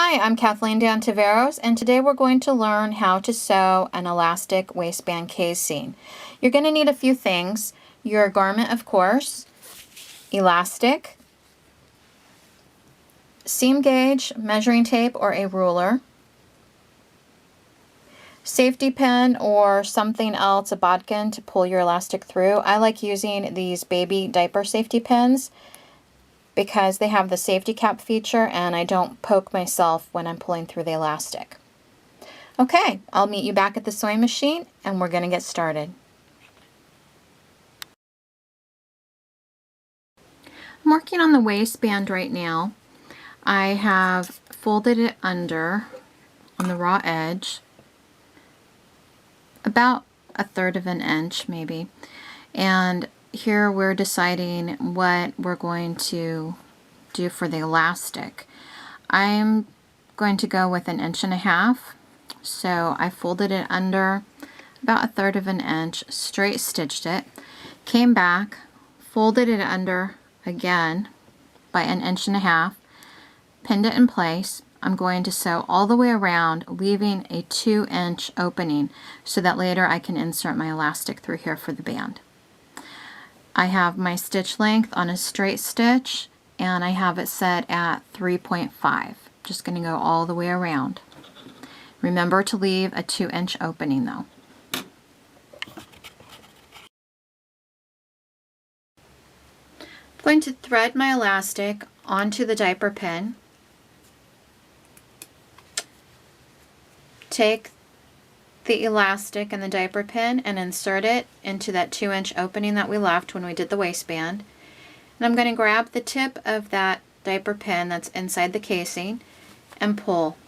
Hi, I'm Cathleen de Ontiveros, and today we're going to learn how to sew an elastic waistband casing. You're going to need a few things. Your garment, of course, elastic, seam gauge, measuring tape, or a ruler, safety pin or something else, a bodkin to pull your elastic through. I like using these baby diaper safety pins because they have the safety cap feature and I don't poke myself when I'm pulling through the elastic. Okay, I'll meet you back at the sewing machine and we're going to get started. I'm working on the waistband right now. I have folded it under on the raw edge, about 1/3 of an inch maybe, and here we're deciding what we're going to do for the elastic. I'm going to go with 1.5 inches, so I folded it under about 1/3 of an inch, straight stitched it, came back, folded it under again by 1.5 inches, pinned it in place. I'm going to sew all the way around, leaving a 2-inch opening so that later I can insert my elastic through here for the band. I have my stitch length on a straight stitch and I have it set at 3.5. Just going to go all the way around. Remember to leave a 2-inch opening though. I'm going to thread my elastic onto the diaper pin. Take the elastic and the diaper pin and insert it into that 2-inch opening that we left when we did the waistband. And I'm going to grab the tip of that diaper pin that's inside the casing and pull.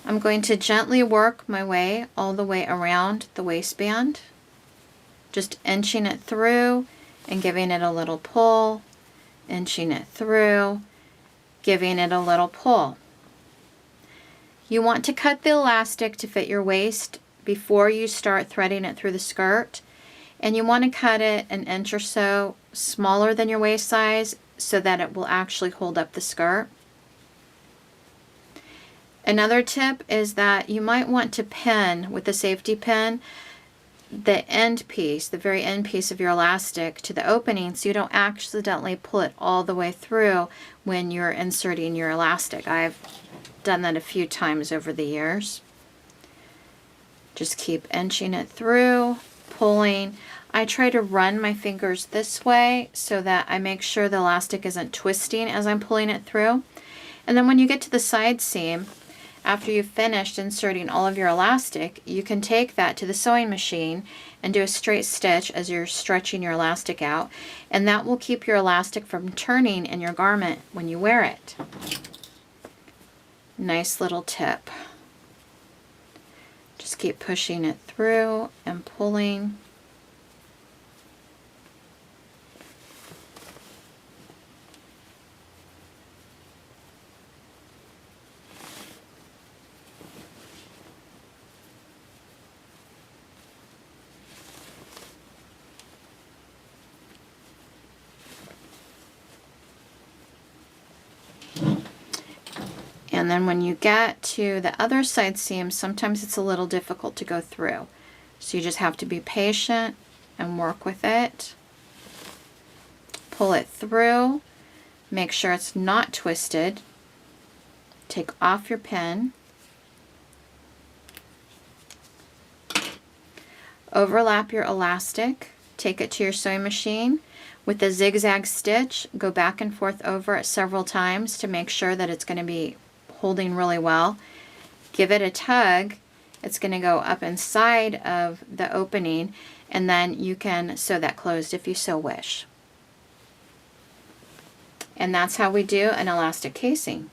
I'm going to gently work my way all the way around the waistband, just inching it through and giving it a little pull, inching it through, giving it a little pull. You want to cut the elastic to fit your waist before you start threading it through the skirt, and you want to cut it 1 inch or so smaller than your waist size so that it will actually hold up the skirt. Another tip is that you might want to pin with the safety pin the end piece, the very end piece of your elastic to the opening so you don't accidentally pull it all the way through when you're inserting your elastic. I've done that a few times over the years. Just keep inching it through, pulling. I try to run my fingers this way so that I make sure the elastic isn't twisting as I'm pulling it through. And then when you get to the side seam, after you've finished inserting all of your elastic, you can take that to the sewing machine and do a straight stitch as you're stretching your elastic out, and that will keep your elastic from turning in your garment when you wear it. Nice little tip. Just keep pushing it through and pulling. And then when you get to the other side seam, sometimes it's a little difficult to go through. So you just have to be patient and work with it. Pull it through. Make sure it's not twisted. Take off your pin. Overlap your elastic. Take it to your sewing machine. With the zigzag stitch, go back and forth over it several times to make sure that it's going to be holding really well. Give it a tug. It's going to go up inside of the opening, and then you can sew that closed if you so wish. And that's how we do an elastic casing.